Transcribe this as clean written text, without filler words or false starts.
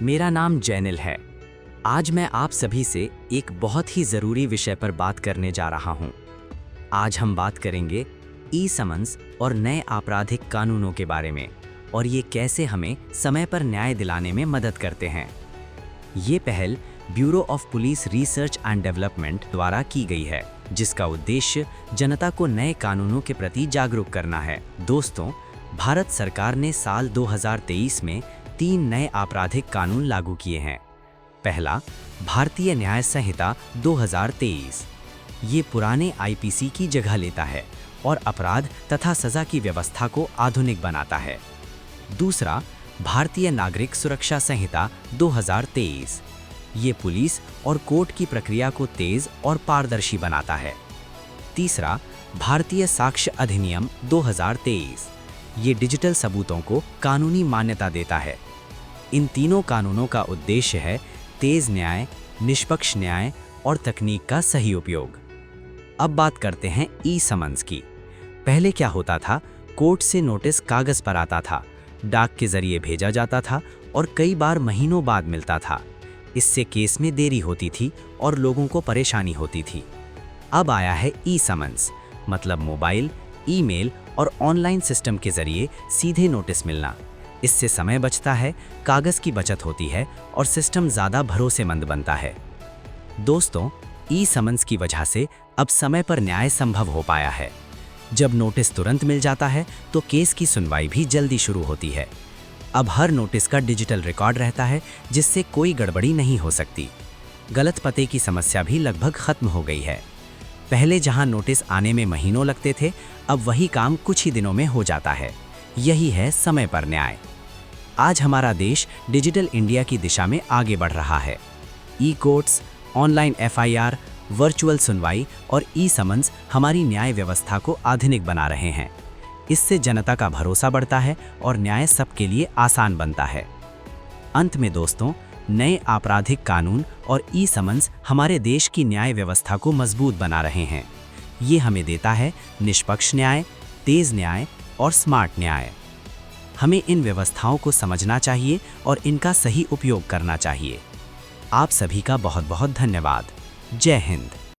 मेरा नाम जैनिल है। आज मैं आप सभी से एक बहुत ही ज़रूरी विषय पर बात करने जा रहा हूँ। आज हम बात करेंगे ई समन्स और नए आपराधिक कानूनों के बारे में और ये कैसे हमें समय पर न्याय दिलाने में मदद करते हैं। ये पहल bureau of police research and development द्वारा की गई है, जिसका उद्देश्य जनता को नए कानूनों के प्रति जागरूक करना है। दोस्तों, भारत सरकार ने साल 2023 में 3 नए आपराधिक कानून लागू किए हैं। पहला, भारतीय न्याय संहिता 2023। ये पुराने आईपीसी की जगह लेता है और अपराध तथा सजा की व्यवस्था को आधुनिक बनाता है। दूसरा, भारतीय नागरिक सुरक्षा संहिता 2023। ये पुलिस और कोर्ट की प्रक्रिया को तेज और पारदर्शी बनाता है। तीसरा, भारतीय साक्ष्य अधिनियम 2023। ये डिजिटल सबूतों को कानूनी मान्यता देता है। इन तीनों कानूनों का उद्देश्य है तेज न्याय, निष्पक्ष न्याय और तकनीक का सही उपयोग। अब बात करते हैं ई समन्स की। पहले क्या होता था, कोर्ट से नोटिस कागज पर आता था, डाक के जरिए भेजा जाता था और कई बार महीनों बाद मिलता था। इससे केस में देरी होती थी और लोगों को परेशानी होती थी। अब आया है ई समन्स, मतलब मोबाइल, ईमेल और ऑनलाइन सिस्टम के जरिए सीधे नोटिस मिलना। इससे समय बचता है, कागज की बचत होती है और सिस्टम ज़्यादा भरोसेमंद बनता है। दोस्तों, ई समन्स की वजह से अब समय पर न्याय संभव हो पाया है। जब नोटिस तुरंत मिल जाता है तो केस की सुनवाई भी जल्दी शुरू होती है। अब हर नोटिस का डिजिटल रिकॉर्ड रहता है, जिससे कोई गड़बड़ी नहीं हो सकती। गलत पते की समस्या भी लगभग खत्म हो गई है। पहले जहां नोटिस आने में महीनों लगते थे, अब वही काम कुछ ही दिनों में हो जाता है। यही है समय पर न्याय। आज हमारा देश डिजिटल इंडिया की दिशा में आगे बढ़ रहा है। ई कोर्ट्स, ऑनलाइन एफआईआर, वर्चुअल सुनवाई और ई समन्स हमारी न्याय व्यवस्था को आधुनिक बना रहे हैं। इससे जनता का भरोसा बढ़ता है और न्याय सबके लिए आसान बनता है। अंत में दोस्तों, नए आपराधिक कानून और ई समन्स हमारे देश की न्याय व्यवस्था को मजबूत बना रहे हैं। ये हमें देता है निष्पक्ष न्याय, तेज न्याय और स्मार्ट न्याय। हमें इन व्यवस्थाओं को समझना चाहिए और इनका सही उपयोग करना चाहिए। आप सभी का बहुत बहुत धन्यवाद। जय हिंद।